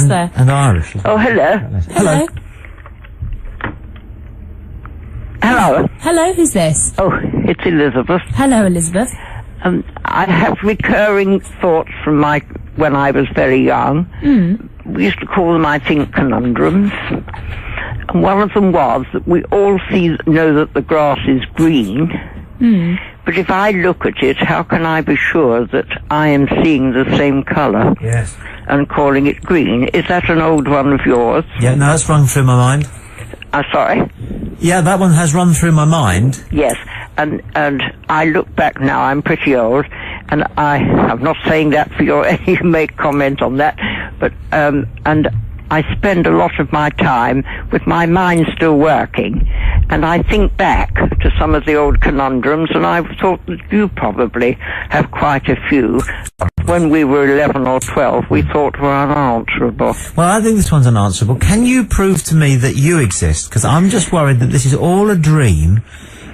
Who's there? And Irish. Oh, hello. Hello. Hello. Hello, who's this? Oh, it's Elizabeth. Hello, Elizabeth. I have recurring thoughts from when I was very young. We used to call them, I think, conundrums. And one of them was that we all know that the grass is green. But if I look at it, how can I be sure that I am seeing the same colour? Yes. And calling it green? Is that an old one of yours? Yeah, no, that's run through my mind. Sorry? Yeah, that one has run through my mind. Yes, and I look back now, I'm pretty old, and I'm not saying that for you may comment on that, but, and I spend a lot of my time with my mind still working, and I think back to some of the old conundrums, and I thought that you probably have quite a few. When we were 11 or 12, we thought were unanswerable. Well, I think this one's unanswerable. Can you prove to me that you exist? Because I'm just worried that this is all a dream,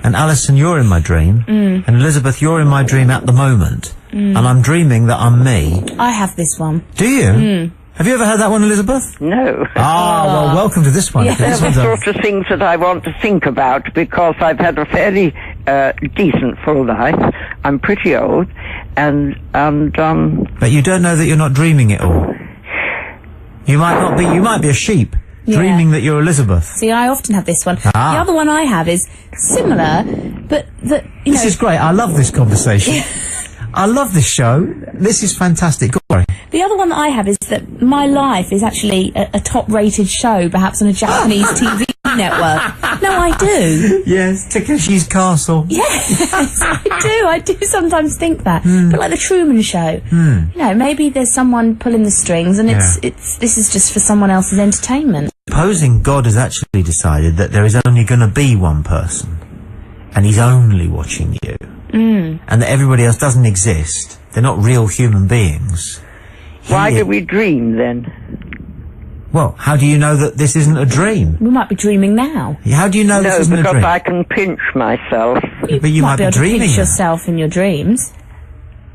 and Alison, you're in my dream, and Elizabeth, you're in my dream at the moment, and I'm dreaming that I'm me. I have this one. Do you? Have you ever heard that one, Elizabeth? No. Ah, well, welcome to this one. Yeah. They're the sort of things that I want to think about, because I've had a fairly decent full life. I'm pretty old, and But you don't know that you're not dreaming it all. You might not be. You might be a sheep dreaming that you're Elizabeth. See, I often have this one. The other one I have is similar, but This is great. I love this conversation. I love this show. This is fantastic. Go on. The other one that I have is that my life is actually a top-rated show, perhaps on a Japanese TV network. No, I do. Yes, Takeshi's Castle. Yes, I do sometimes think that. But like the Truman Show, you know, maybe there's someone pulling the strings, and this is just for someone else's entertainment. Supposing God has actually decided that there is only going to be one person, and he's only watching you, and that everybody else doesn't exist, they're not real human beings. why do we dream then? Well, how do you know that this isn't a dream? We might be dreaming now. How do you know this isn't a dream? No, because I can pinch myself. But you might be able to dreaming. pinch yourself in your dreams.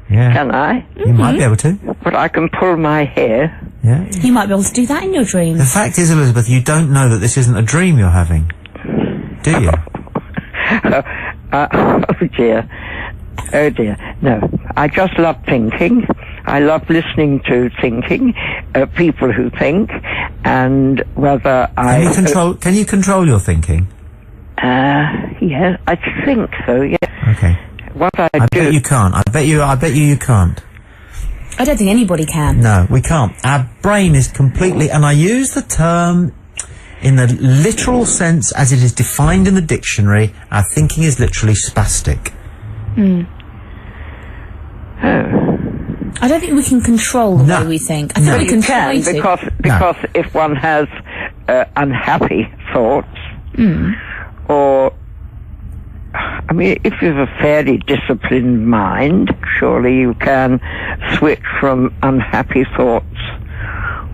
Yeah. Can I? You might be able to. But I can pull my hair. Yeah. You might be able to do that in your dreams. The fact is, Elizabeth, you don't know that this isn't a dream you're having. Do you? Oh dear. Oh dear. No. I just love thinking. I love listening to thinking, people who think, and whether Can you control your thinking? Yeah, I think so, yeah. Okay. What I do... bet you can't. I bet you can't. I don't think anybody can. No, we can't. Our brain is completely, and I use the term in the literal sense as it is defined in the dictionary, our thinking is literally spastic. I don't think we can control the way we think. I think we can try to. Because if one has unhappy thoughts, or... I mean, if you have a fairly disciplined mind, surely you can switch from unhappy thoughts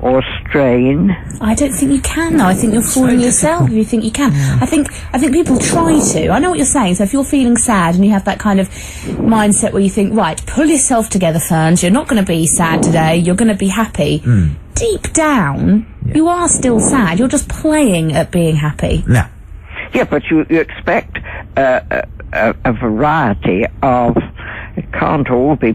or strain. I don't think you can, though. I think you're fooling yourself if you think you can. I think people try to. I know what you're saying. So if you're feeling sad and you have that kind of mindset where you think, right, pull yourself together, Ferns, you're not going to be sad today, you're going to be happy. Deep down, you are still sad. You're just playing at being happy. No. Yeah, but you expect a variety of... It can't all be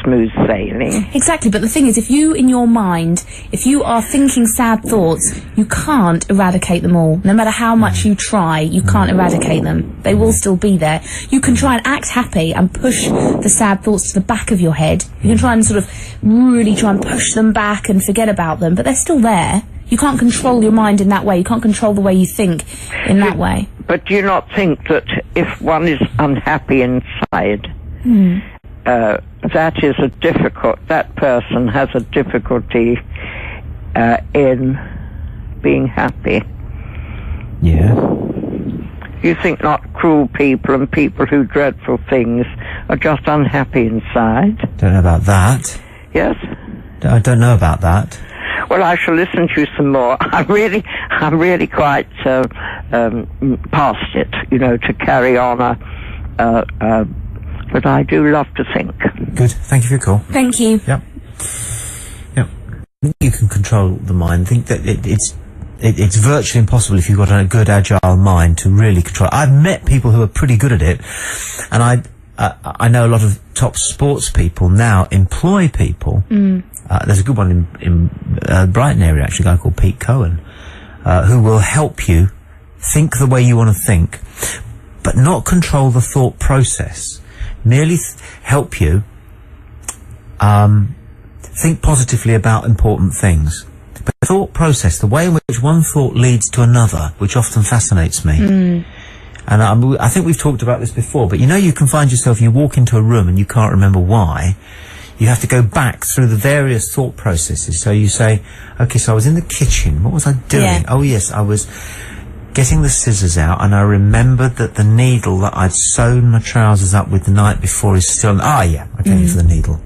smooth sailing. Exactly, but the thing is, if you, in your mind, if you are thinking sad thoughts, you can't eradicate them all. No matter how much you try, you can't eradicate them. They will still be there. You can try and act happy and push the sad thoughts to the back of your head. You can try and sort of really try and push them back and forget about them, but they're still there. You can't control your mind in that way. You can't control the way you think in that way. But do you not think that if one is unhappy inside... that person has a difficulty in being happy. Yeah. You think not cruel people and people who do dreadful things are just unhappy inside? Don't know about that. Yes? I don't know about that. Well, I shall listen to you some more. I'm really quite past it, you know, to carry on but I do love to think. Good. Thank you for your call. Thank you. Yep. Yep. you can control the mind. I think that it's virtually impossible if you've got a good, agile mind to really control it. I've met people who are pretty good at it, and I know a lot of top sports people now employ people. There's a good one in Brighton area, actually, a guy called Pete Cohen, who will help you think the way you want to think, but not control the thought process. Merely help you think positively about important things. But the thought process, the way in which one thought leads to another, which often fascinates me. And I think we've talked about this before, but you can find yourself, you walk into a room and you can't remember why. You have to go back through the various thought processes. So you say, okay, so I was in the kitchen. What was I doing? Yeah. Oh, yes, I was getting the scissors out, and I remembered that the needle that I'd sewn my trousers up with the night before is still... yeah, I came for the needle.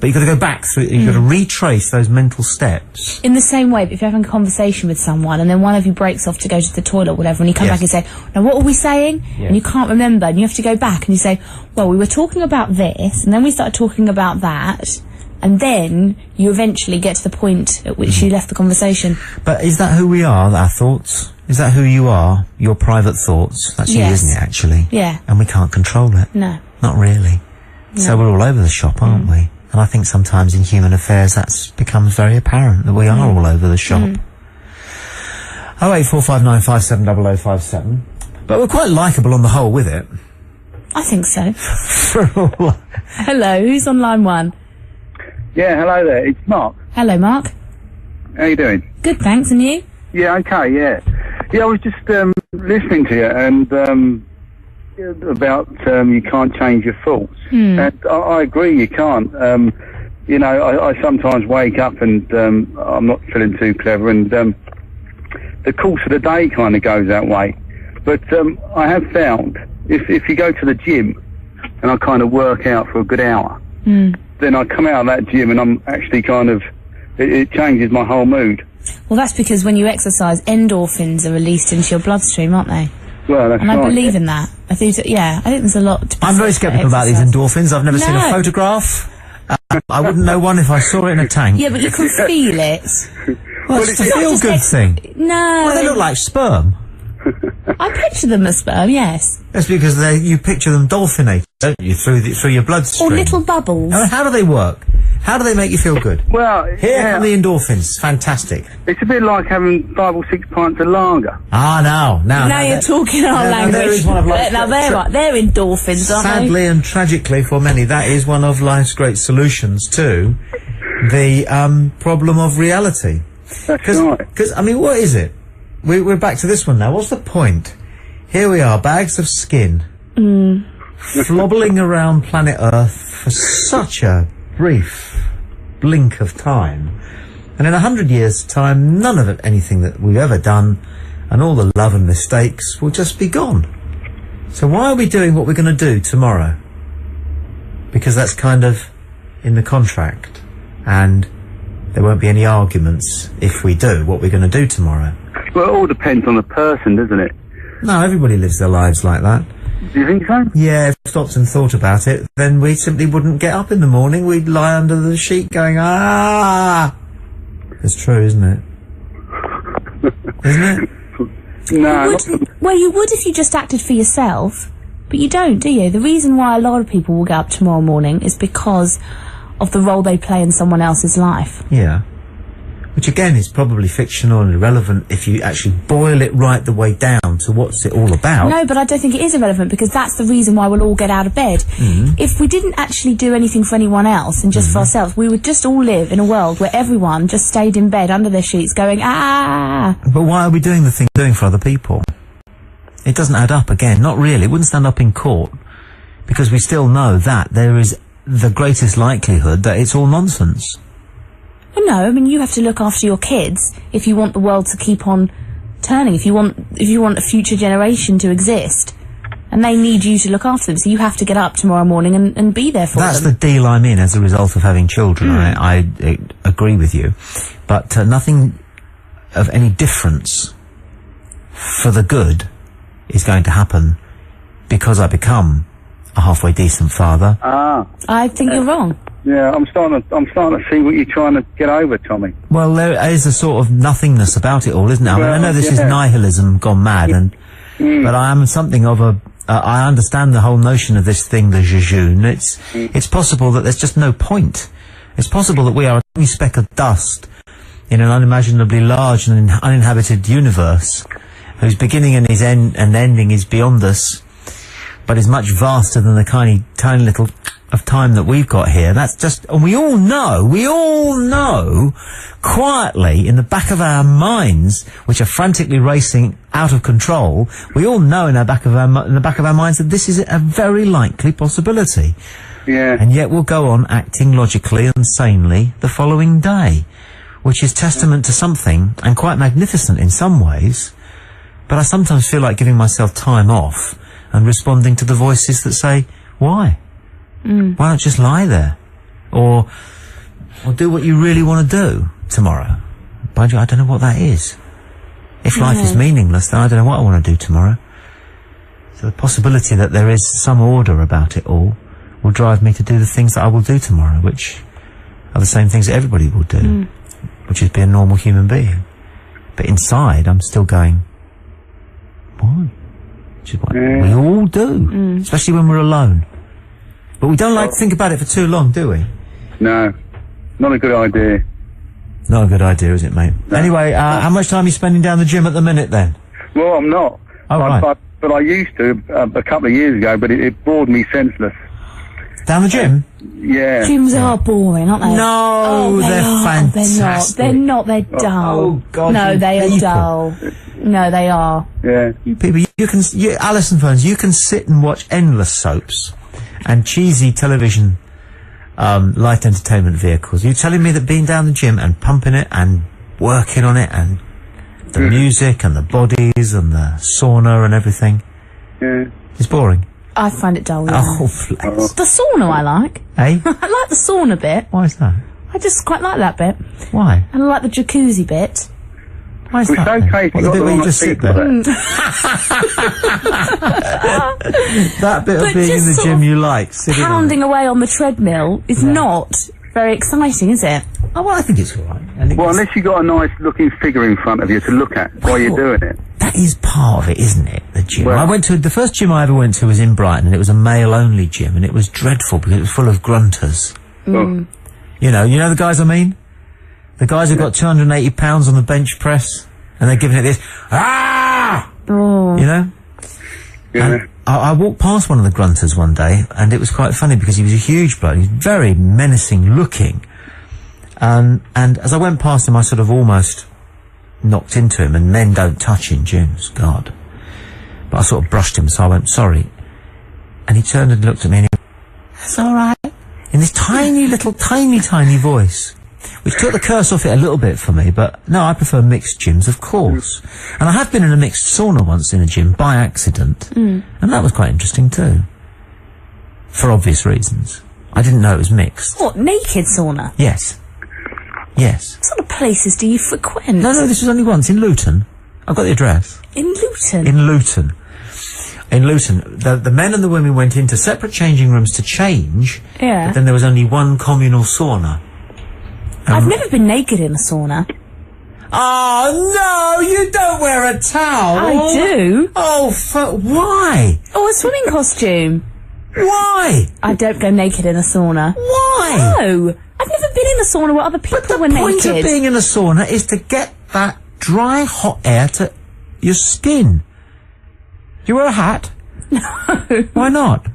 But you've got to go back through, you've got to retrace those mental steps. In the same way, if you're having a conversation with someone and then one of you breaks off to go to the toilet or whatever, and you come back and say, now what were we saying? Yeah. And you can't remember, and you have to go back and you say, well, we were talking about this, and then we started talking about that, and then you eventually get to the point at which you left the conversation. But is that who we are, our thoughts? Is that who you are, your private thoughts? That's you, isn't it, actually? Yeah. And we can't control it. No. Not really. No. So we're all over the shop, aren't we? And I think sometimes in human affairs that becomes very apparent, that we are all over the shop. 08459570057. But we're quite likeable on the whole with it. I think so. Hello, who's on line one? Yeah, hello there. It's Mark. Hello, Mark. How you doing? Good, thanks, and you? Yeah, okay, yeah. Yeah, I was just listening to you and about you can't change your thoughts. And I agree, you can't. I sometimes wake up and I'm not feeling too clever, and the course of the day kind of goes that way. But I have found if you go to the gym and I kind of work out for a good hour, then I come out of that gym and I'm actually kind of, it changes my whole mood. Well, that's because when you exercise, endorphins are released into your bloodstream, aren't they? Well, that's and right. I believe in that. I think there's a lot to be I'm very sceptical about these endorphins. I've never seen a No. photograph. I wouldn't know one if I saw it in a tank. Yeah, but you can feel it. Well, it's a not feel-good just thing. No. Well, they look like sperm. I picture them as sperm, yes. That's because you picture them dolphinating, don't you, through your bloodstream. Or little bubbles. How do they work? How do they make you feel good? Well, Here come the endorphins. Fantastic. it's a bit like having 5 or 6 pints of lager. Now You're talking our language. There is one of life's Now they're endorphins, aren't they? sadly and tragically for many, that is one of life's great solutions to the problem of reality. That's right. Because, I mean, what is it? We're back to this one now. What's the point? Here we are, bags of skin, flobbling around planet Earth for such a brief blink of time. And in 100 years' time, none of it, anything that we've ever done, and all the love and mistakes will just be gone. So why are we doing what we're going to do tomorrow? Because that's kind of in the contract, and there won't be any arguments if we do what we're going to do tomorrow. Well, it all depends on the person, doesn't it? No, everybody lives their lives like that. Do you think so? Yeah, if we stopped and thought about it, then we simply wouldn't get up in the morning. We'd lie under the sheet going, ah! It's true, isn't it? Isn't it? No. Well, you would if you just acted for yourself, but you don't, do you? The reason why a lot of people will get up tomorrow morning is because of the role they play in someone else's life. Yeah. Which again is probably fictional and irrelevant if you actually boil it right the way down to what's it all about. No, but I don't think it is irrelevant, because that's the reason why we'll all get out of bed. If we didn't actually do anything for anyone else and just for ourselves, we would just all live in a world where everyone just stayed in bed under their sheets going, ah! But why are we doing the thing we're doing for other people? It doesn't add up again, not really. It wouldn't stand up in court, because we still know that there is the greatest likelihood that it's all nonsense. Well, no, I mean, you have to look after your kids if you want the world to keep on turning, if you want a future generation to exist. And they need you to look after them, so you have to get up tomorrow morning and be there for them. That's the deal I'm in as a result of having children. I agree with you. But nothing of any difference for the good is going to happen because I become a halfway decent father. I think you're wrong. Yeah, I'm starting to see what you're trying to get over, Tommy. Well, there is a sort of nothingness about it all, isn't there? I mean, I know this is nihilism gone mad, but I am something of a... I understand the whole notion of this thing, the jejune. It's possible that there's just no point. It's possible that we are a tiny speck of dust in an unimaginably large and uninhabited universe, whose beginning and his ending is beyond us, but is much vaster than the tiny little of time that we've got here. That's just, and we all know, quietly in the back of our minds, which are frantically racing out of control, we all know in the back of our minds that this is a very likely possibility. Yeah. And yet we'll go on acting logically and sanely the following day, which is testament to something, and quite magnificent in some ways, but I sometimes feel like giving myself time off and responding to the voices that say, why? Why not just lie there? Or do what you really want to do tomorrow? But I don't know what that is. If life is meaningless, then I don't know what I want to do tomorrow. So the possibility that there is some order about it all will drive me to do the things that I will do tomorrow, which are the same things that everybody will do, which is be a normal human being. But inside, I'm still going, why? Which is what we all do, especially when we're alone. But we don't like to think about it for too long, do we? No, not a good idea. Not a good idea, is it, mate? No. Anyway, how much time are you spending down the gym at the minute, then? Well, I'm not. Oh, right. But I used to a couple of years ago, but it bored me senseless. Down the gym? Yeah. Gyms are boring, aren't they? No, they're fantastic. They're not. They're dull. Oh, God. No, they are dull. No, they are. Yeah. You people, Allison Ferns, you can sit and watch endless soaps and cheesy television light entertainment vehicles. You're telling me that being down the gym and pumping it and working on it and the music and the bodies and the sauna and everything is boring? I find it dull. Oh, bless. The sauna I like. Eh? I like the sauna bit. Why is that? I just quite like that bit. Why? And I like the jacuzzi bit. Why is It's that? okay if What, you've the bit got where the you just sit there? That bit of But being in just the sort gym of you like, sitting on pounding away on the treadmill is not very exciting, is it? Oh, well, I think it's all right. Well, unless you've got a nice looking figure in front of you to look at while you're doing it. That is part of it, isn't it? The gym. Well, I went to the first gym I ever went to was in Brighton, and it was a male-only gym, and it was dreadful because it was full of grunters. Oh. You know the guys I mean? The guys who got 280 pounds on the bench press, and they're giving it this, Oh. you know? Yeah. And I walked past one of the grunters one day, and it was quite funny because he was a huge bloke. He was very menacing looking. And as I went past him, I sort of almost knocked into him, and men don't touch in gyms, God. But I sort of brushed him, so I went, sorry. And he turned and looked at me, and he went, that's all right. In this tiny little, tiny voice, which took the curse off it a little bit for me, but no, I prefer mixed gyms, of course. And I have been in a mixed sauna once in a gym by accident, and that was quite interesting too. For obvious reasons. I didn't know it was mixed. What, naked sauna? Yes. Yes. What sort of places do you frequent? No, this was only once, in Luton. I've got the address. In Luton? In Luton. In Luton. The men and the women went into separate changing rooms to change, Yeah. but then there was only one communal sauna. I've never been naked in a sauna. Oh, no, you don't wear a towel. I do. Oh, why? Oh, a swimming costume. Why? I don't go naked in a sauna. Why? No. I've never been in a sauna where other people But were the naked. point of being in a sauna is to get that dry, hot air to your skin. Do you wear a hat? No. Why not?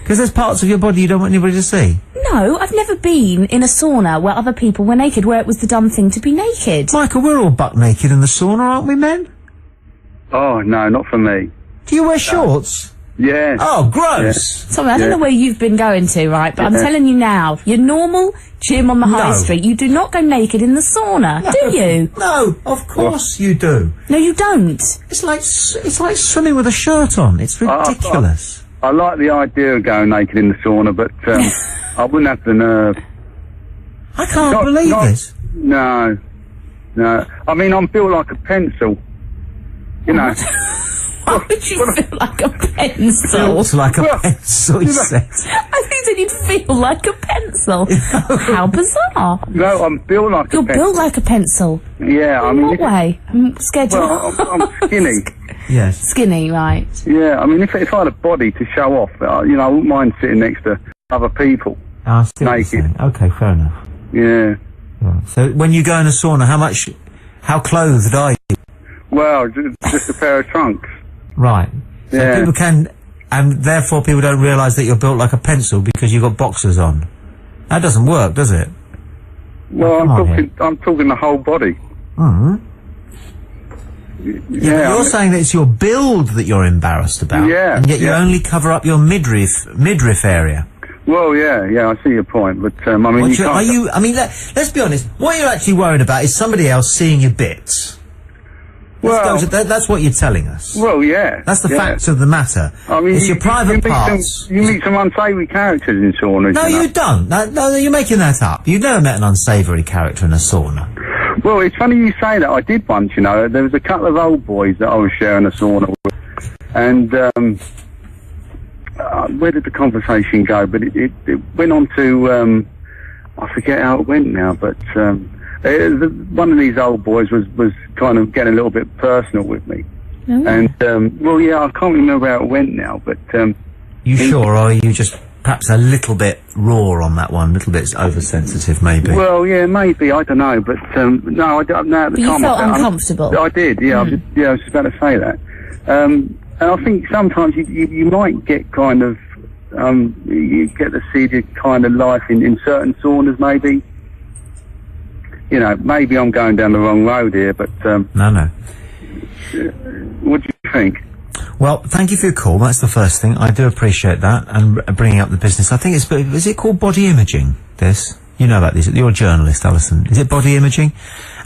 Because there's parts of your body you don't want anybody to see. No, I've never been in a sauna where other people were naked, where it was the dumb thing to be naked. Michael, we're all buck naked in the sauna, aren't we, men? Oh, no, not for me. Do you wear shorts? Yeah. Oh, gross. Tommy, I don't know where you've been going to, right? But I'm telling you now, your normal gym on the high street, you do not go naked in the sauna, do you? No, of course you do. No, you don't. It's like swimming with a shirt on. It's ridiculous. I like the idea of going naked in the sauna, but I wouldn't have the nerve. I can't believe this. No. I mean, I'm built like a pencil. You know. Why would you feel like a pencil? Feels like a pencil, he says. I think that you'd feel like a pencil. How bizarre. No, I'm built like You're a pencil. built like a pencil. Yeah, I In mean... what way? I'm scared to Well, I'm skinny. Yes. Skinny, right. Yeah, I mean, if I had a body to show off, I wouldn't mind sitting next to other people. I see what you're Naked. saying. Okay, fair enough. Yeah. Yeah. So when you go in a sauna, how clothed are you? Well, just a pair of trunks. Right. So Yeah. people can, and therefore people don't realise that you're built like a pencil because you've got boxers on. That doesn't work, does it? Well, come on, I'm talking the whole body. Mm. Yeah, But you're saying that it's your build that you're embarrassed about. Yeah, And yet you yeah. only cover up your midriff area. Well, yeah, I see your point, but I mean, What you can't. are you? I mean, let's be honest. What you're actually worried about is somebody else seeing your bits. Well, That's what you're telling us. well, yeah. That's the yeah. facts of the matter. I mean, it's your private parts. You meet some unsavoury characters in saunas. No, you know? you don't. No, you're making that up. You've never met an unsavoury character in a sauna. Well, it's funny you say that. I did once, There was a couple of old boys that I was sharing a sauna with, and where did the conversation go? But it went on to I forget how it went now. But one of these old boys was kind of getting a little bit personal with me, and well, yeah, I can't remember how it went now. But You sure, or are you just perhaps a little bit raw on that one, a little bit oversensitive, maybe? well, yeah, maybe, I don't know, but no, I don't know at the But you time. felt uncomfortable. I did, yeah. I was just about to say that. And I think sometimes you might get kind of you get to see the kind of life in certain saunas, maybe. Maybe I'm going down the wrong road here, but No. what do you think? Well, thank you for your call. That's the first thing. I do appreciate that and bringing up the business. I think is it called body imaging, this? You know about this. You're a journalist, Alison. Is it body imaging?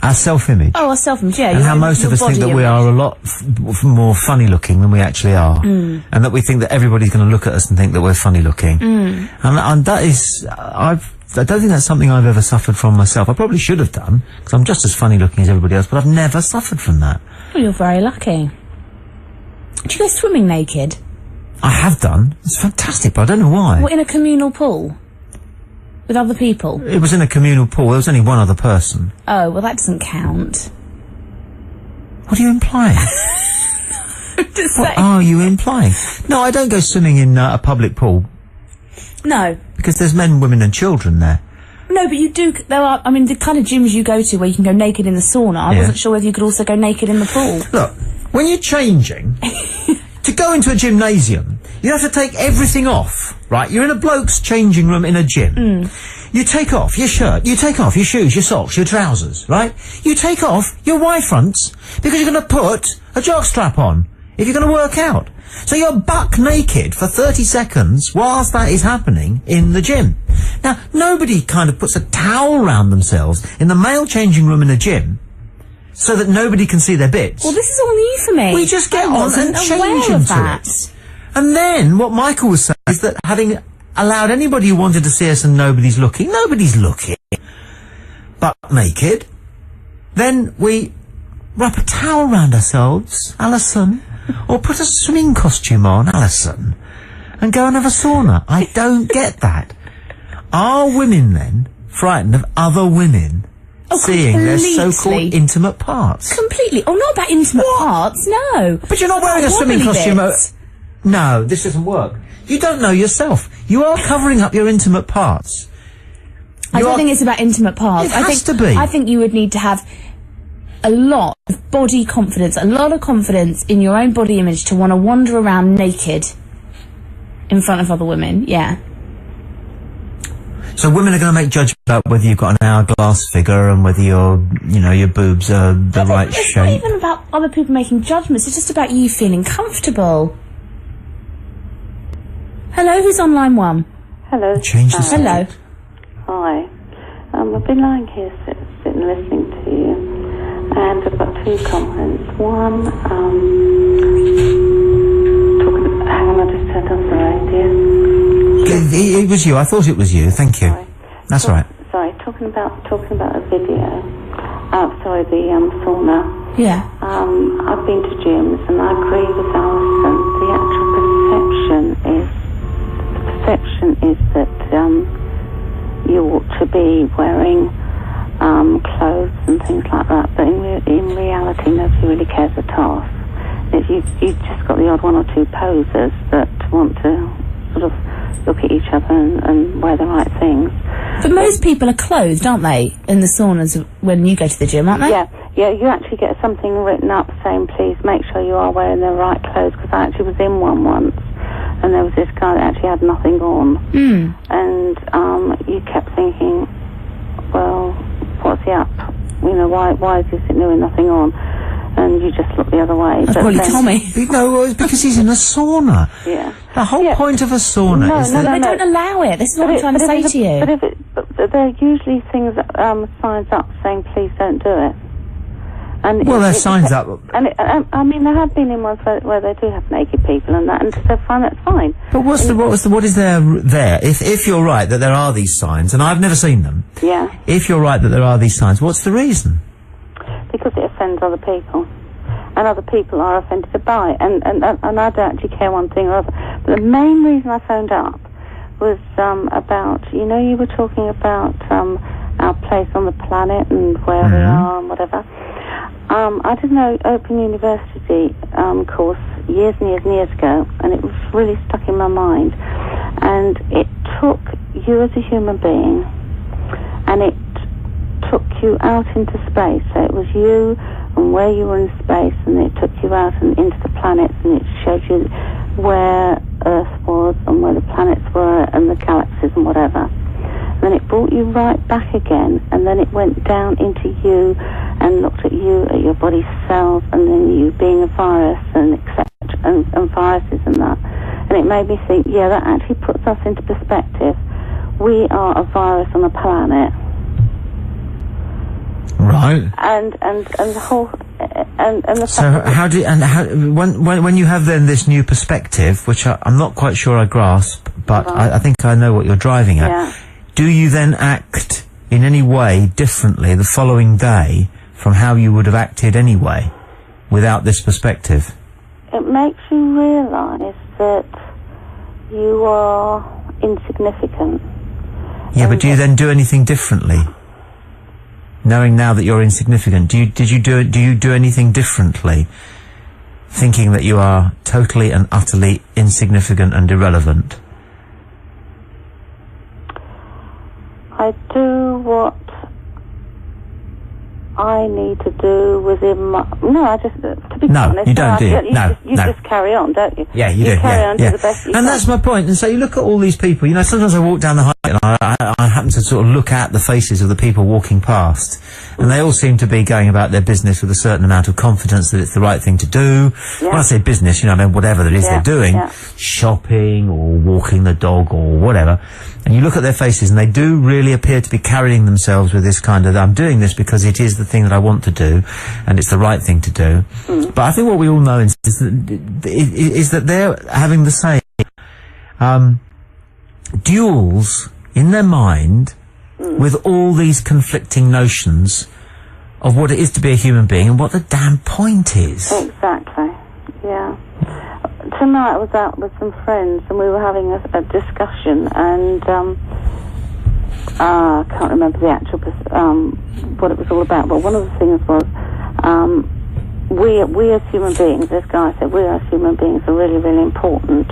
Our self-image. Oh, a self-image, yeah. And how most of us think that we are a lot more funny-looking than we actually are. And that we think that everybody's going to look at us and think that we're funny-looking. And that is... I don't think that's something I've ever suffered from myself. I probably should have done, because I'm just as funny-looking as everybody else, but I've never suffered from that. Well, you're very lucky. Do you go swimming naked? I have done. It's fantastic, but I don't know why. What, in a communal pool? With other people? It was in a communal pool. There was only one other person. Oh, well, that doesn't count. What are you implying? Just What saying. are you implying? No, I don't go swimming in a public pool, No. because there's men, women and children there. No, but you do, the kind of gyms you go to where you can go naked in the sauna, I wasn't sure whether you could also go naked in the pool. Look, when you're changing, to go into a gymnasium, you have to take everything off, right? You're in a bloke's changing room in a gym. You take off your shirt, you take off your shoes, your socks, your trousers, right? You take off your Y-fronts because you're going to put a jockstrap on if you're going to work out. So you're buck naked for 30 seconds whilst that is happening in the gym. Now, nobody kind of puts a towel round themselves in the male changing room in a gym so that nobody can see their bits. Well, this is all new for me. We just get I on wasn't and aware change of into that. it. And then what Michael was saying is that having allowed anybody who wanted to see us and nobody's looking but naked, then we wrap a towel round ourselves, Alison, or put a swimming costume on, Alison, and go and have a sauna. I don't get that. Are women then frightened of other women seeing their completely. so-called intimate parts? Completely. Oh, not about intimate parts, no. But you're not wearing a swimming Wobbly costume. bits. No, this doesn't work. You don't know yourself. You are covering up your intimate parts. I don't think it's about intimate parts. It has to be. I think you would need to have a lot of body confidence, a lot of confidence in your own body image to want to wander around naked in front of other women, yeah. So women are going to make judgment about whether you've got an hourglass figure and whether your boobs are the right It's shape. not even about other people making judgments, it's just about you feeling comfortable. Hello, who's on line 1? Hello. Change the Hello. Hi. I've been lying here sitting listening to you, and I've got 2 comments. One, hang on, I just turned off the radio. It was you. I thought it was you. Thank you. Sorry. That's all right. Sorry, talking about a video outside the sauna. Yeah. I've been to gyms, and I agree with Alison. The actual perception is that you ought to be wearing clothes and things like that, but in reality nobody really cares at all. You've just got the odd one or two posers that want to sort of look at each other and wear the right things. But most people are clothed, aren't they, in the saunas when you go to the gym, aren't they? Yeah, you actually get something written up saying, please make sure you are wearing the right clothes, because I actually was in one once, and there was this guy that actually had nothing on. And you kept thinking, well, what's he up? You know, why is he sitting there with nothing on? And you just look the other way. That's probably Tommy. No, it's because he's in a sauna. Yeah. The whole point of a sauna is that... They don't allow it. This is what I'm trying to say to you. But there are usually things, signs up saying, please don't do it. And well, there's signs up. And I mean, there have been in ones where they do have naked people and that, and so fine, that's fine. But what is there? If you're right that there are these signs, and I've never seen them. Yeah. If you're right that there are these signs, what's the reason? Because it offends other people, and other people are offended by it, and I don't actually care one thing or other. But the main reason I phoned up was about, you know, you were talking about our place on the planet and where we are and whatever. I did an Open University course years and years and years ago, and it was really stuck in my mind. And it took you as a human being, and it took you out into space. So it was you and where you were in space, and it took you out and into the planets, and it showed you where Earth was and where the planets were and the galaxies and whatever. And then it brought you right back again, and then it went down into you and looked at you, at your body's cells, and then you being a virus and etc. and viruses and that. And it made me think, yeah, that actually puts us into perspective. We are a virus on a planet. Right. And the whole and the so when you have then this new perspective, which I'm not quite sure I grasp, but I think I know what you're driving at. Yeah. Do you then act in any way differently the following day from how you would have acted anyway, without this perspective? It makes you realise that you are insignificant. Yeah, but do you then do anything differently? Knowing now that you're insignificant, do you do anything differently, thinking that you are totally and utterly insignificant and irrelevant? I do what I need to do within my... No, I just... To be honest... You don't, do you? You just carry on, don't you? Yeah, you do. Carry on, do the best you can. And that's my point. And so you look at all these people, you know, sometimes I walk down the highway and I happen to sort of look at the faces of the people walking past, and they all seem to be going about their business with a certain amount of confidence that it's the right thing to do. Yeah. When I say business, you know, I mean whatever it is they're doing, shopping or walking the dog or whatever, and you look at their faces and they do really appear to be carrying themselves with this kind of, I'm doing this because it is the thing that I want to do and it's the right thing to do. But I think what we all know is that they're having the same duels in their mind with all these conflicting notions of what it is to be a human being and what the damn point is. Exactly, yeah. Tonight I was out with some friends and we were having a discussion, and I can't remember the actual what it was all about, but one of the things was we as human beings, this guy said, we as human beings are really, really important.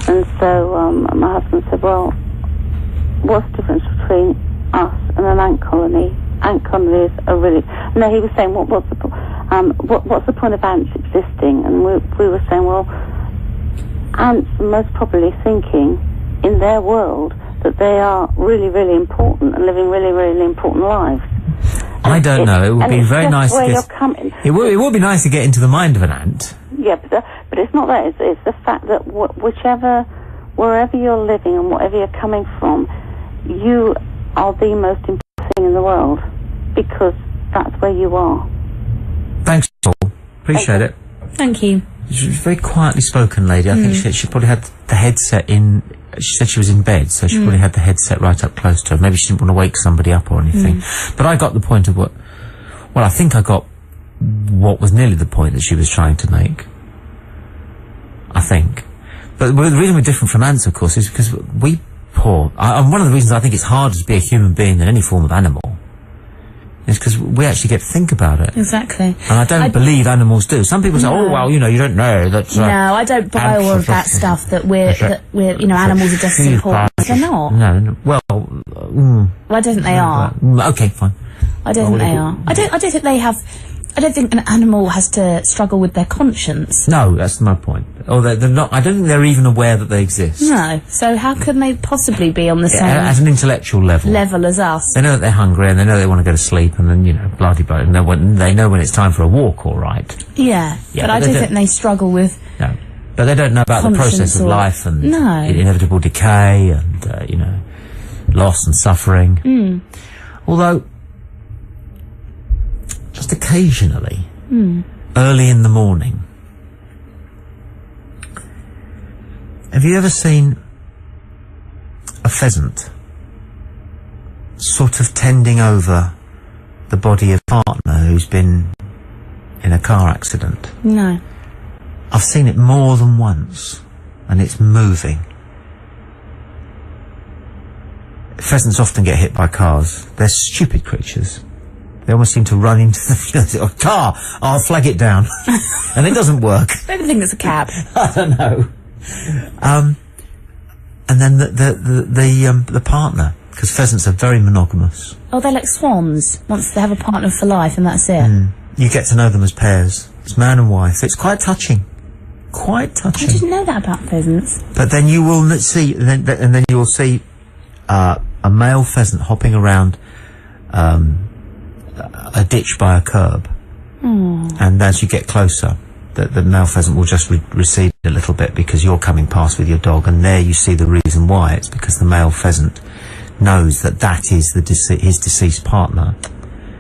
And so my husband said, well, what's the difference between us and an ant colony? Ant colonies are really... No, he was saying, what's the point of ants existing? And we were saying, well, ants are most probably thinking in their world that they are really, really important and living really, really important lives. I don't know. It would be very nice to get... It would be nice to get into the mind of an ant. Yeah, but it's not that. It's the fact that wherever you're living and whatever you're coming from, you are the most important thing in the world, because that's where you are. Thanks, Paul. Appreciate it. Thank you. She was a very quietly spoken lady. I think she probably had the headset in... She said she was in bed, so she probably had the headset right up close to her. Maybe she didn't want to wake somebody up or anything. But I got the point of what... Well, I think I got what was nearly the point that she was trying to make. I think. But the reason we're different from ants, of course, is because and one of the reasons I think it's harder to be a human being than any form of animal is because we actually get to think about it. Exactly. And I don't believe animals do. Some people say, oh, well, you know, you don't know. That's, no, I don't buy all of that stuff that we're, you know, animals are just as important. They're not. No, well, well, I don't think they are. Okay, fine. I don't think they are. I don't think they have. I don't think an animal has to struggle with their conscience. No, that's my point. Or they're not. I don't think they're even aware that they exist. No. So how can they possibly be on the same at an intellectual level as us? They know that they're hungry and they know they want to go to sleep, and then, you know, blah-de-blah, and they know when it's time for a walk. All right. Yeah, but I don't think they struggle with. No, but they don't know about the process of life and inevitable decay and you know, loss and suffering. Although, just occasionally, early in the morning, have you ever seen a pheasant sort of tending over the body of a partner who's been in a car accident? No. I've seen it more than once, and it's moving. Pheasants often get hit by cars. They're stupid creatures. They almost seem to run into the car. I'll flag it down. And it doesn't work. I don't think it's a cab. I don't know. And then the partner, because pheasants are very monogamous. Oh, they're like swans. Once they have a partner for life, and that's it. You get to know them as pairs. It's man and wife. It's quite touching. Quite touching. I didn't know that about pheasants. But then you will see, and then you will see a male pheasant hopping around a ditch by a curb, and as you get closer, the male pheasant will just recede a little bit because you're coming past with your dog, and there you see the reason why. It's because the male pheasant knows that is his deceased partner,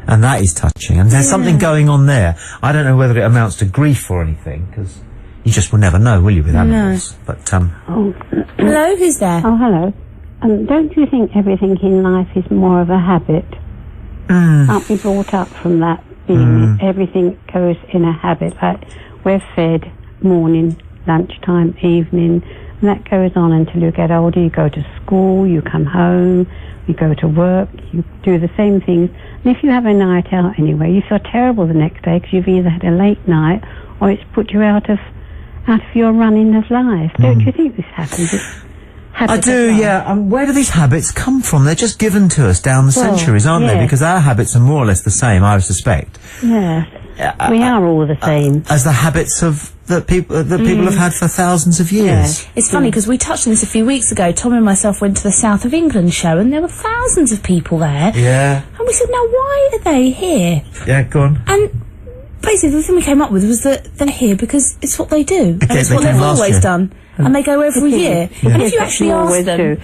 and that is touching. And there's something going on there. I don't know whether it amounts to grief or anything, because you just will never know, will you, with animals? No. But hello, who's there? Oh, hello. Don't you think everything in life is more of a habit? Aren't we brought up from that being everything goes in a habit? Like, we're fed morning, lunchtime, evening, and that goes on until you get older. You go to school, you come home, you go to work, you do the same things. And if you have a night out anyway, you feel terrible the next day because you've either had a late night or it's put you out of your running of life. Don't you think this happens? I do, yeah. Where do these habits come from? They're just given to us down the centuries, aren't they? Because our habits are more or less the same, I suspect. Yes, we are all the same. As the habits of that people have had for thousands of years. Yeah. It's funny because we touched on this a few weeks ago. Tommy and myself went to the South of England show, and there were thousands of people there. Yeah. And we said, now why are they here? Yeah, go on. And basically the thing we came up with was that they're here because it's what they do. And it's what they've always done. And they go every year. Yeah. And if you actually ask them...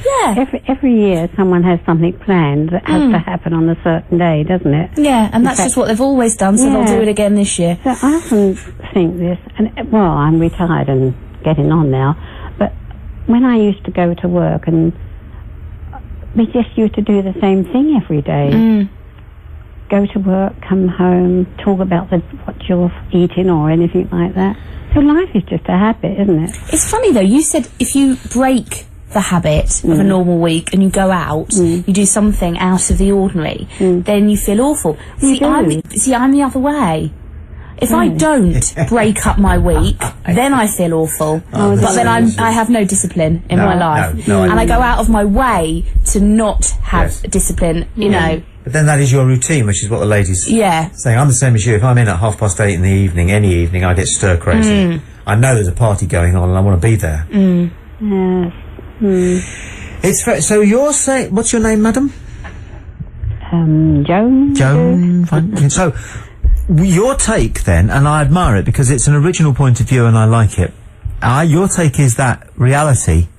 Every year someone has something planned that has to happen on a certain day, doesn't it? Yeah, and that's just what they've always done, so they'll do it again this year. So I often think this, and well, I'm retired and getting on now, but when I used to go to work, and we just used to do the same thing every day. Go to work, come home, talk about what you're eating or anything like that. So life is just a habit, isn't it? It's funny though, you said if you break the habit of a normal week and you go out, you do something out of the ordinary, then you feel awful. See, I'm the other way. If I don't break up my week, then I feel awful. But then I have no discipline in my life. And I go out of my way to not have discipline, you know. But then that is your routine, which is what the ladies saying. I'm the same as you. If I'm in at 8:30 in the evening, any evening, I get stir crazy. I know there's a party going on and I want to be there. It's so you're saying, what's your name, madam? Joan. Joan. Fine. So your take then, and I admire it because it's an original point of view and I like it. Your take is that reality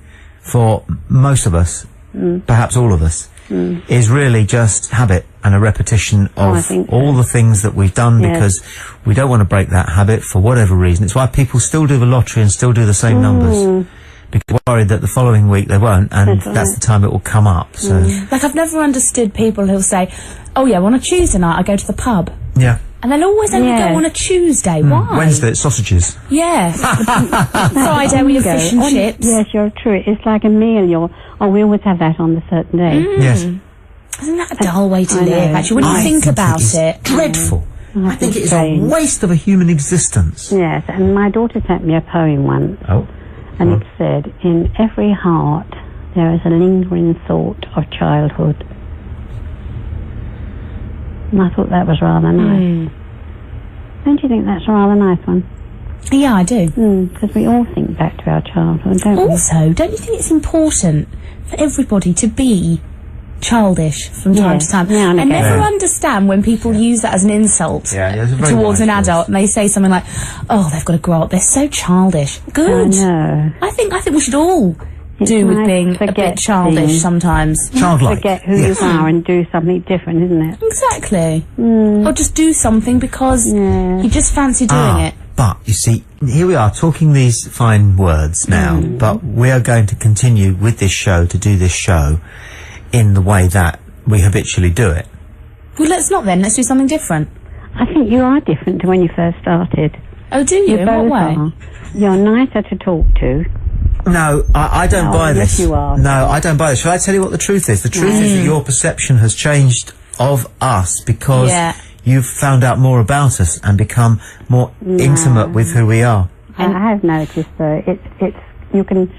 for most of us, perhaps all of us, is really just habit and a repetition of all the things that we've done because we don't want to break that habit for whatever reason. It's why people still do the lottery and still do the same numbers. Because they're worried that the following week they won't, and that's the time it will come up. So, like, I've never understood people who'll say, oh yeah, well, on a Tuesday night I go to the pub. Yeah. And they'll always only go on a Tuesday. Why? Wednesday, it's sausages. Yeah. Friday with your fish and chips. Yes, you're true. It's like a meal. We always have that on a certain day. Yes. Isn't that a dull way to live, actually, when you think about it? Dreadful. I think it is a waste of a human existence. Yes, and my daughter sent me a poem once. Oh. And it said, in every heart there is a lingering thought of childhood. And I thought that was rather nice. Don't you think that's a rather nice one? Yeah, I do. Because we all think back to our childhood, don't we? Also, don't you think it's important for everybody to be childish from time to time? Yeah, I never understand when people use that as an insult towards an adult, and they say something like, "Oh, they've got to grow up. They're so childish." Good. I know. I think we should all do with being a bit childish sometimes. Childlike. Forget who you are and do something different, isn't it? Exactly. Or just do something because you just fancy doing it. But, you see, here we are talking these fine words now, but we are going to continue with this show, to do this show in the way that we habitually do it. Well, let's not then. Let's do something different. I think you are different to when you first started. Oh, do you? In what way? You're nicer to talk to. No, I don't buy this. Yes, you are. No, I don't buy this. Shall I tell you what the truth is? The truth is that your perception has changed of us because you've found out more about us and become more intimate with who we are. And I have noticed, though, it's you can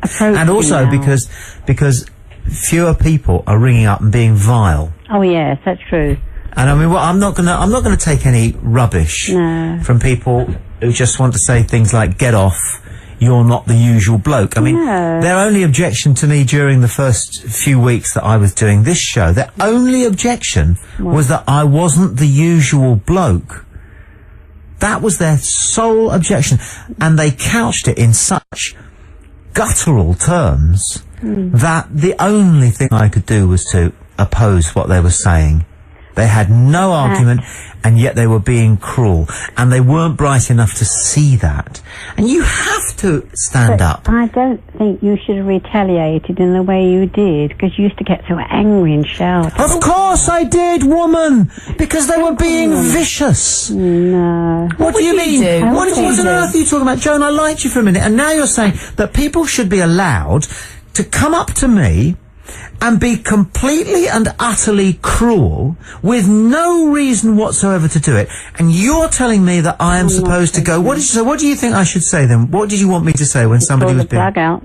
approach. And also because fewer people are ringing up and being vile. Oh yes, that's true. And I mean, well, I'm not gonna take any rubbish from people who just want to say things like "get off," "you're not the usual bloke." I mean, their only objection to me during the first few weeks that I was doing this show, their only objection was that I wasn't the usual bloke. That was their sole objection, and they couched it in such guttural terms that the only thing I could do was to oppose what they were saying. They had no argument, and yet they were being cruel, and they weren't bright enough to see that. And you have to stand up. I don't think you should have retaliated in the way you did, because you used to get so angry and shout. Of course I did, woman! Because they were being vicious. No. What do you mean? What on earth are you talking about? Joan, I liked you for a minute, and now you're saying that people should be allowed to come up to me and be completely and utterly cruel with no reason whatsoever to do it, and you're telling me that I am supposed to go. What do you think I should say then? What did you want me to say when somebody was being... plug out.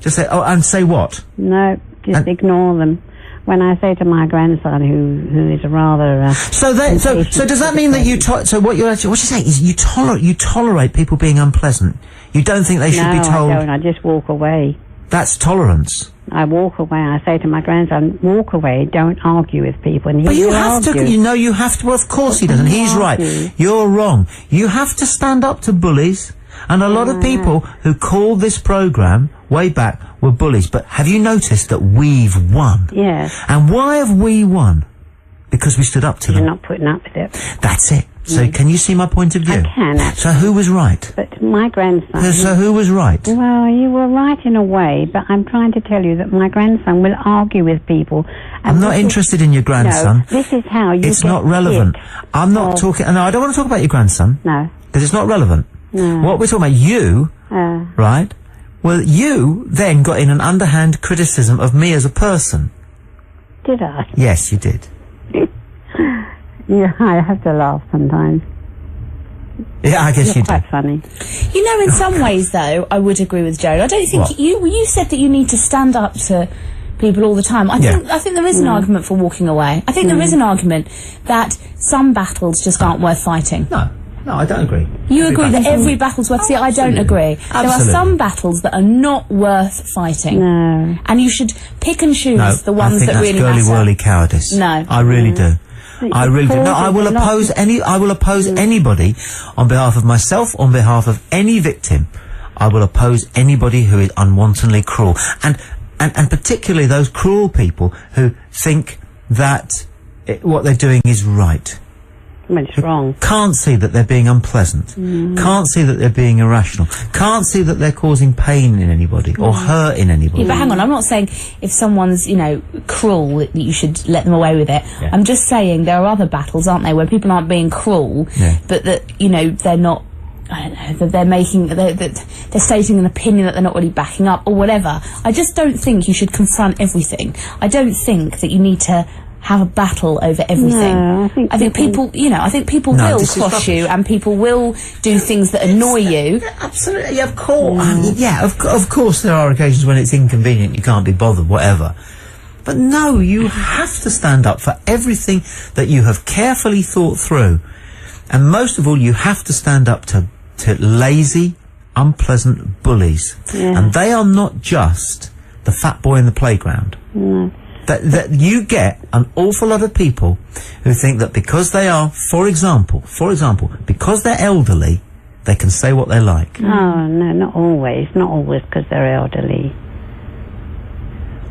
Just say, and say what? No, just ignore them. When I say to my grandson, who is a rather... So does that mean that you... so what you're saying is you tolerate people being unpleasant? You don't think they should be told... No, I don't. I just walk away. That's tolerance. I walk away. I say to my grandson, walk away, don't argue with people. And but you have to, you have to, well, of course he doesn't. He's right. You're wrong. You have to stand up to bullies. And a lot of people who called this programme way back were bullies. But have you noticed that we've won? Yes. And why have we won? Because we stood up to them. You're not putting up with it. That's it. So can you see my point of view? I can, actually. So who was right? But my grandson... So who was right? Well, you were right in a way, but I'm trying to tell you that my grandson will argue with people. I'm not interested in your grandson. No, this is how you It's not relevant. I'm not talking... No, I don't want to talk about your grandson. No. Because it's not relevant. No. What we're talking about, you, right? Well, you then got in an underhand criticism of me as a person. Did I? Yes, you did. Yeah, I have to laugh sometimes. Yeah, I guess you do. Quite funny. You know, in some ways, though, I would agree with Joan. I don't think you said that you need to stand up to people all the time. I think there is an argument for walking away. I think there is an argument that some battles just aren't worth fighting. No, I don't agree. You agree that every battle's worth... See, I don't agree. Absolutely. There are some battles that are not worth fighting. No. And you should pick and choose the ones that really matter. I think that's girly-whirly cowardice. No. I really do. I really do. No, I will oppose anybody on behalf of myself, on behalf of any victim. I will oppose anybody who is unwantonly cruel. And particularly those cruel people who think that what they're doing is right. when it's wrong. Can't see that they're being unpleasant. Can't see that they're being irrational. Can't see that they're causing pain in anybody or hurt in anybody. Yeah, but hang on, I'm not saying if someone's, you know, cruel that you should let them away with it. Yeah. I'm just saying there are other battles, aren't there, where people aren't being cruel, but that, you know, they're not, I don't know, that they're making, they're stating an opinion that they're not really backing up or whatever. I just don't think you should confront everything. I don't think that you need to have a battle over everything. No, I think people, you know, I think people will cross you and people will do things that annoy you. Absolutely, of course. Of course there are occasions when it's inconvenient, you can't be bothered, whatever. But no, you have to stand up for everything that you have carefully thought through. And most of all, you have to stand up to lazy, unpleasant bullies. Yeah. And they are not just the fat boy in the playground. No. That you get an awful lot of people who think that because they are, for example, because they're elderly, they can say what they like. Oh, no, not always because they're elderly.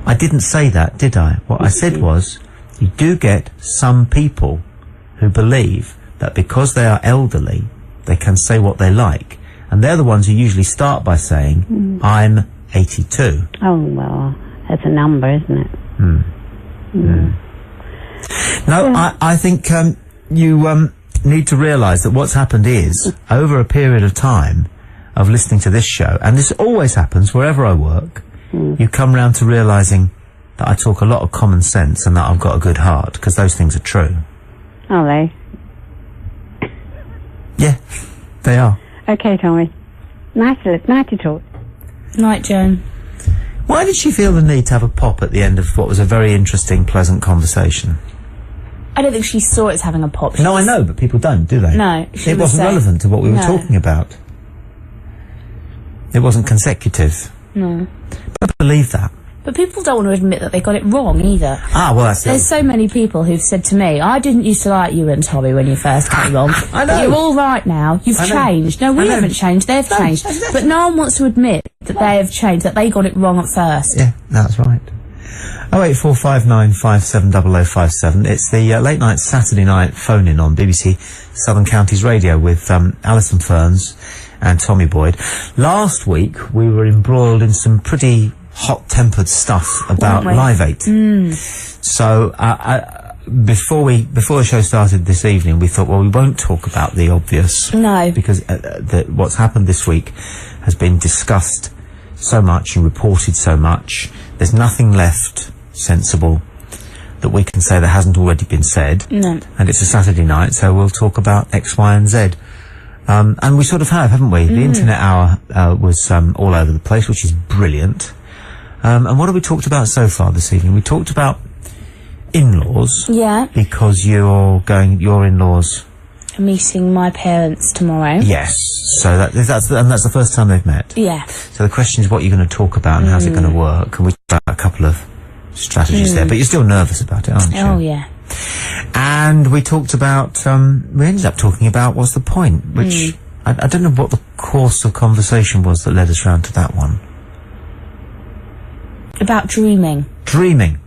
I didn't say that, did I? What I said was, you do get some people who believe that because they are elderly, they can say what they like. And they're the ones who usually start by saying, I'm 82. Oh, well, that's a number, isn't it? No, I think you need to realise that what's happened is, over a period of time of listening to this show, and this always happens wherever I work, you come round to realising that I talk a lot of common sense and that I've got a good heart, because those things are true. Are they? Yeah, they are. Okay, Tommy. Nice to talk. Night, Joan. Why did she feel the need to have a pop at the end of what was a very interesting, pleasant conversation? I don't think she saw it as having a pop. No, I know, but people don't, do they? No. It wasn't relevant to what we were talking about. It wasn't consecutive. No. I believe that. But people don't want to admit that they got it wrong either. Ah, well, that's There's so many people who've said to me, I didn't used to like you and Tommy when you first came along. I know. But you're all right now. You've changed. No, we haven't changed. They've changed. Exactly. But no one wants to admit that they have changed, that they got it wrong at first. Yeah, that's right. 08459570057. It's the late night Saturday night phone-in on BBC Southern Counties Radio with Allison Ferns and Tommy Boyd. Last week we were embroiled in some pretty hot-tempered stuff about Live 8. So before the show started this evening, we thought, well, we won't talk about the obvious. No. Because what's happened this week has been discussed so much and reported so much. There's nothing left sensible that we can say that hasn't already been said. No. And it's a Saturday night, so we'll talk about X, Y and Z. And we sort of have, haven't we? The Internet Hour was all over the place, which is brilliant. And what have we talked about so far this evening? We talked about in-laws. Yeah. Because your in-laws... Meeting my parents tomorrow. Yes. So that's the first time they've met. Yeah. So the question is what you're going to talk about and how's it going to work. And we talked about a couple of strategies there, but you're still nervous about it, aren't you? Oh, yeah. And we talked about, we ended up talking about what's the point, which I don't know what the course of conversation was that led us round to that one. About dreaming. Dreaming.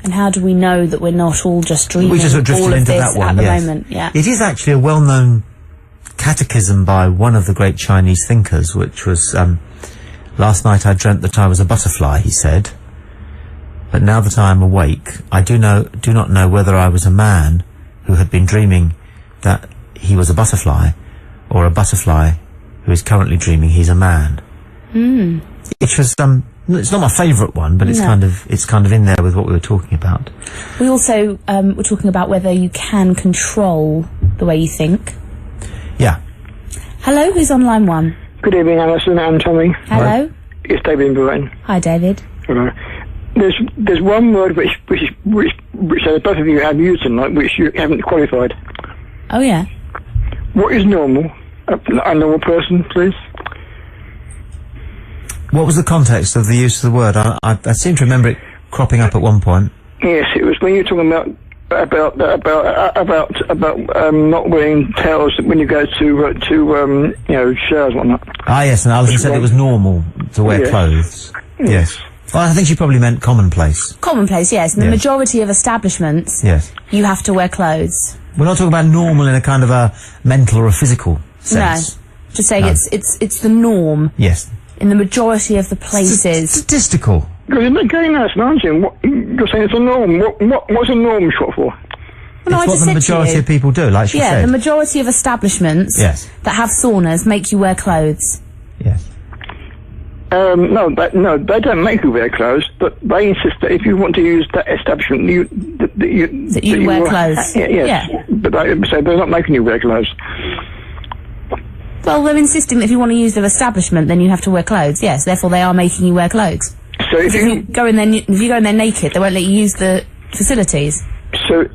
And how do we know that we're not all just dreaming? We just drifted all of into this that one, at the yes. moment, yeah. It is actually a well-known catechism by one of the great Chinese thinkers, which was, last night I dreamt that I was a butterfly, he said. But now that I am awake, I do not know whether I was a man who had been dreaming that he was a butterfly, or a butterfly who is currently dreaming he's a man. Which was, it's not my favourite one, but it's kind of in there with what we were talking about. We also were talking about whether you can control the way you think. Yeah. Hello, who's on line one? Good evening, Alison and Tommy. Hello. It's David in Britain. Hi, David. Hello. There's one word which both of you have used tonight, which you haven't qualified. Oh, yeah. What is normal? A normal person, please. What was the context of the use of the word? I seem to remember it cropping up at one point. Yes, it was when you were talking about not wearing towels when you go to showers and whatnot. Ah, yes, and Alison said it was normal to wear clothes. Yes. Well, I think she probably meant commonplace. Commonplace, yes. In the Yes. majority of establishments, Yes. you have to wear clothes. We're not talking about normal in a kind of a mental or a physical sense. No. Just saying it's the norm. Yes. In the majority of the places. Statistical. You're getting that, aren't you? You're saying it's a norm. What's a norm short for? Well, it's what the majority of people do, like she said. Yeah, the majority of establishments that have saunas make you wear clothes. Yes. No, they don't make you wear clothes, but they insist that if you want to use that establishment, that you wear clothes. Yes. Yeah. But so they're not making you wear clothes. Well, they're insisting that if you want to use their establishment, then you have to wear clothes. Yes, therefore they are making you wear clothes. So if you go in there naked, they won't let you use the facilities. So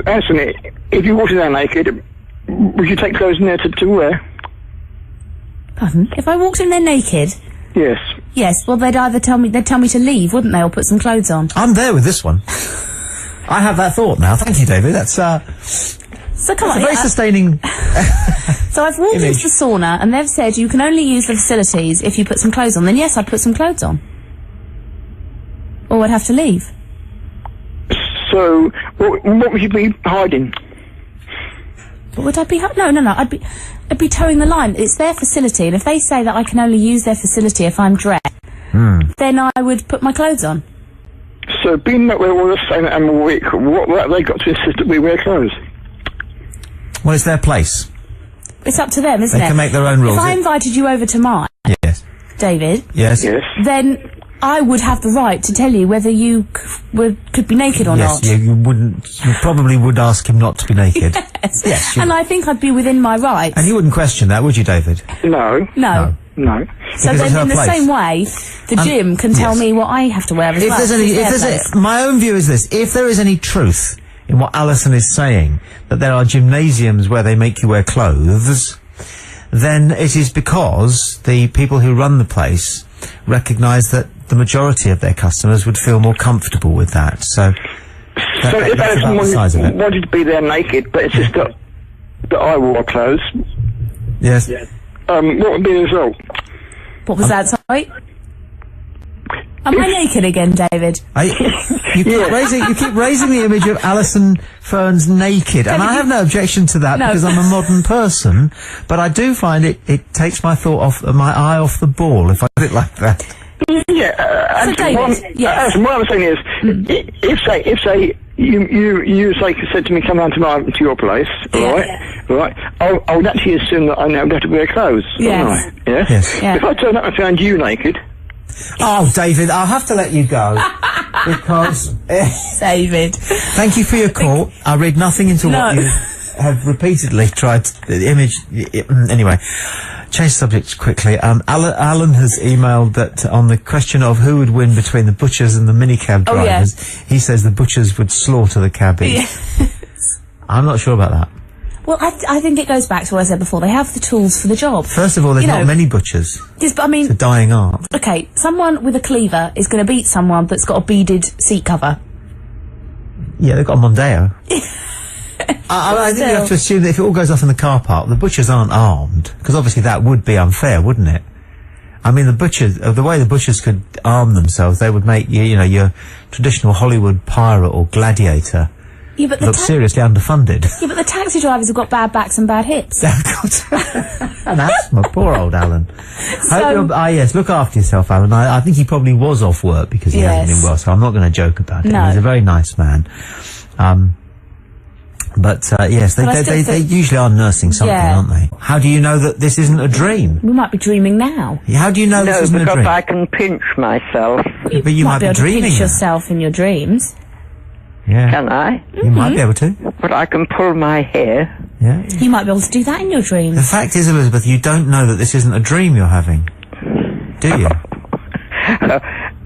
Anthony, if you walked in there naked, would you take clothes in there to wear? Pardon? If I walked in there naked? Yes. Yes, well they'd tell me to leave, wouldn't they, or put some clothes on? I'm there with this one. I have that thought now. Thank you, David. That's so come on, very sustaining. So I've walked into the sauna and they've said you can only use the facilities if you put some clothes on. Then yes, I'd put some clothes on. Or I'd have to leave. So what would you be hiding? What would I be? No. I'd be towing the line. It's their facility, and if they say that I can only use their facility if I'm dressed, then I would put my clothes on. So being that we're all saying that I'm weak, what have they got to insist that we wear clothes? Well, it's their place. It's up to them, isn't it? They can make their own rules. If I invited you over to mine, yes, David, yes, then I would have the right to tell you whether you could be naked or not. Yes, you wouldn't. You probably would ask him not to be naked. Yes, and I think I'd be within my rights. And you wouldn't question that, would you, David? No. So then, in the same way, the gym can tell me what I have to wear as well. My own view is this: if there is any truth in what Alison is saying, that there are gymnasiums where they make you wear clothes, then it is because the people who run the place recognise that the majority of their customers would feel more comfortable with that. So if Alison wanted to be there naked, but it's just that I wore clothes. Yes. What would be the result? What was that, sorry? Am I naked again, David? You keep raising the image of Allison Ferns naked, and I have no objection to that because I'm a modern person, but I do find it takes my eye off the ball, if I put it like that. Yeah, so David, what I'm saying is, if say you said to me, come down to your place, right? I would actually assume that I now would have to wear clothes. Yes. Yes. If I turned up and found you naked. Oh, David, I'll have to let you go because. David. Thank you for your call. I read nothing into what you have repeatedly tried to image. Anyway. Change subjects quickly. Alan has emailed that on the question of who would win between the butchers and the minicab drivers, he says the butchers would slaughter the cabbies. Yes. I'm not sure about that. Well, I think it goes back to what I said before. They have the tools for the job. First of all, there's not many butchers. Yes, but I mean... It's a dying art. Okay, someone with a cleaver is going to beat someone that's got a beaded seat cover. Yeah, they've got a Mondeo. I think you have to assume that if it all goes off in the car park, the butchers aren't armed, because obviously that would be unfair, wouldn't it? I mean, the way the butchers could arm themselves, they would make your traditional Hollywood pirate or gladiator look seriously underfunded. Yeah, but the taxi drivers have got bad backs and bad hips. And asthma, poor old Alan. Yes, look after yourself, Alan. I think he probably was off work because he hasn't been well, so I'm not going to joke about it. He's a very nice man. But yes, they usually are nursing something, aren't they? How do you know that this isn't a dream? We might be dreaming now. How do you know this isn't a dream? No, because I can pinch myself. But you might be able to dreaming pinch yourself in your dreams. Yeah. Can I? You might be able to. But I can pull my hair. Yeah. You might be able to do that in your dreams. The fact is, Elizabeth, you don't know that this isn't a dream you're having, do you?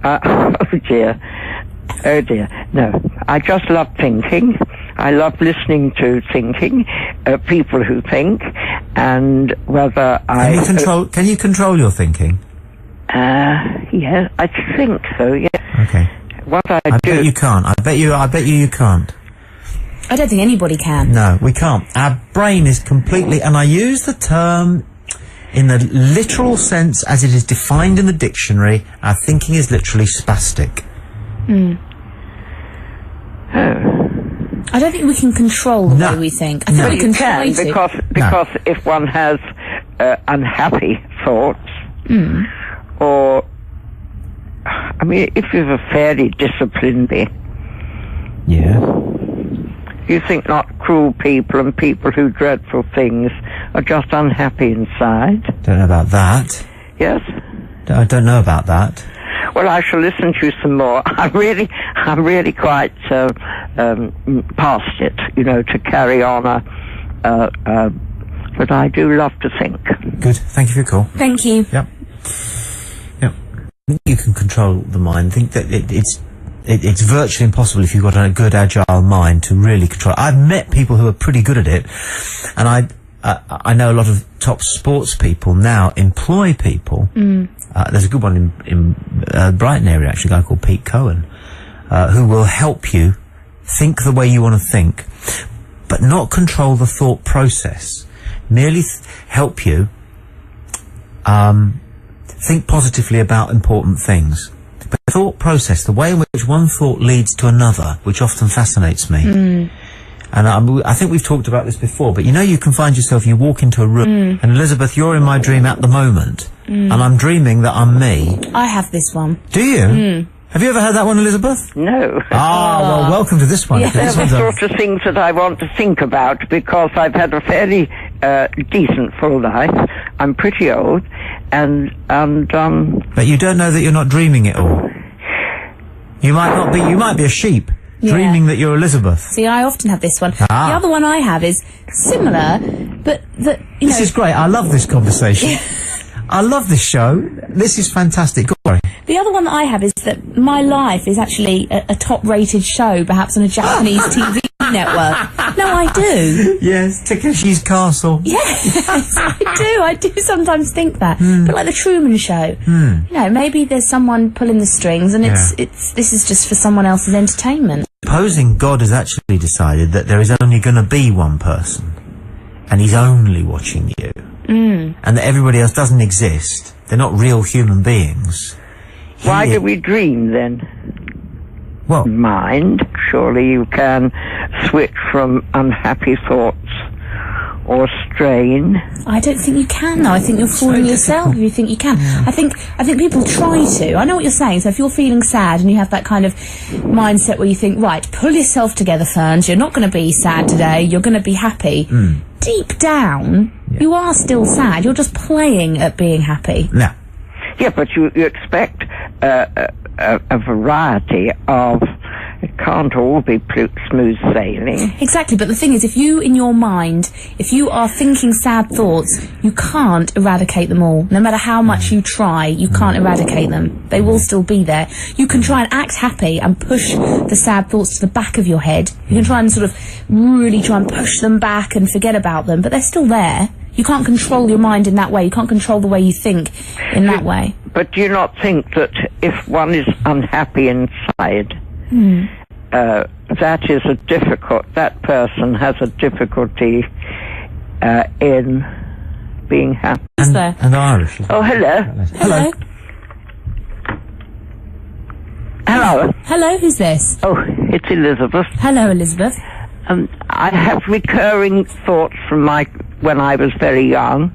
Oh dear. Oh dear. No, I just love thinking. I love listening to thinking, people who think, and whether Can you control your thinking? Yeah, I think so. Yes. Okay. What I bet you can't. I bet you can't. I don't think anybody can. No, we can't. Our brain is completely, and I use the term in the literal sense as it is defined in the dictionary. Our thinking is literally spastic. I don't think we can control the way we think. I think we can try to. Because if one has unhappy thoughts, or I mean, if you're a fairly disciplined being, you think not cruel people and people who dreadful things are just unhappy inside. Don't know about that. Yes. I don't know about that. Well, I shall listen to you some more. I'm really quite past it, you know, to carry on but I do love to think. Good. Thank you for your call. Thank you. Yep. I think you can control the mind. I think that it's virtually impossible if you've got a good, agile mind to really control it. I've met people who are pretty good at it, and I know a lot of top sports people now employ people. There's a good one in Brighton area, actually, a guy called Pete Cohen, who will help you think the way you want to think, but not control the thought process. Merely help you think positively about important things. But the thought process, the way in which one thought leads to another, which often fascinates me. And I think we've talked about this before, but you know, you can find yourself, you walk into a room, and Elizabeth, you're in my dream at the moment, and I'm dreaming that I'm me. I have this one. Do you? Have you ever heard that one, Elizabeth? No. Well, welcome to this one. Yeah. They're the sort of things that I want to think about, because I've had a fairly decent full life. I'm pretty old, and But you don't know that you're not dreaming it all. You might be a sheep. Dreaming that you're Elizabeth. See, I often have this one. The other one I have is similar, but This is great. I love this conversation. I love this show. This is fantastic. Go on. The other one that I have is that my life is actually a top-rated show, perhaps on a Japanese TV network. No, I do. Yes, Takeshi's Castle. Yes, I do sometimes think that. But like the Truman Show, you know, maybe there's someone pulling the strings, and this is just for someone else's entertainment. Supposing God has actually decided that there is only going to be one person, and he's only watching you, and that everybody else doesn't exist, they're not real human beings. Why do we dream then? Well, Mind, surely you can switch from unhappy thoughts or strain. I don't think you can, though. I think you're fooling yourself if you think you can. I think people try to. I know what you're saying. So if you're feeling sad and you have that kind of mindset where you think, right, pull yourself together, Ferns, you're not going to be sad today, you're going to be happy. Deep down, you are still sad. You're just playing at being happy. no. Yeah, but you expect a variety of... It can't all be smooth sailing. Exactly, but the thing is, if you, in your mind, if you are thinking sad thoughts, you can't eradicate them all. No matter how much you try, you can't eradicate them. They will still be there. You can try and act happy and push the sad thoughts to the back of your head. You can try and sort of really try and push them back and forget about them, but they're still there. You can't control your mind in that way. You can't control the way you think in that way. But do you not think that if one is unhappy inside... that person has a difficulty in being happy. And Irish. Oh, hello. Hello. Hello. Hello, who's this? Oh, it's Elizabeth. Hello, Elizabeth. I have recurring thoughts from when I was very young.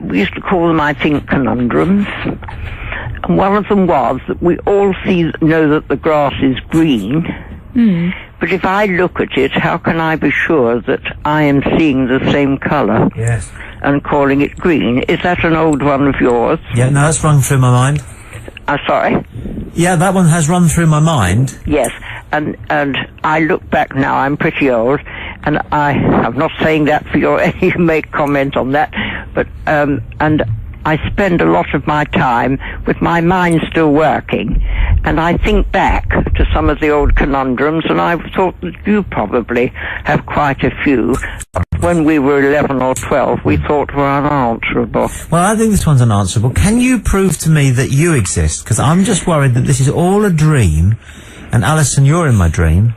We used to call them, I think, conundrums. And one of them was that we all know that the grass is green, but if I look at it, how can I be sure that I am seeing the same colour? Yes. And calling it green? Is that an old one of yours? Yeah, no, that's run through my mind. Sorry? Yeah, that one has run through my mind. Yes, and I look back now, I'm pretty old, and I'm not saying that for you make comment on that, but, and I spend a lot of my time with my mind still working, and I think back to some of the old conundrums, and I thought that you probably have quite a few. When we were 11 or 12, we thought were unanswerable. Well, I think this one's unanswerable. Can you prove to me that you exist? Because I'm just worried that this is all a dream, and Allison, you're in my dream,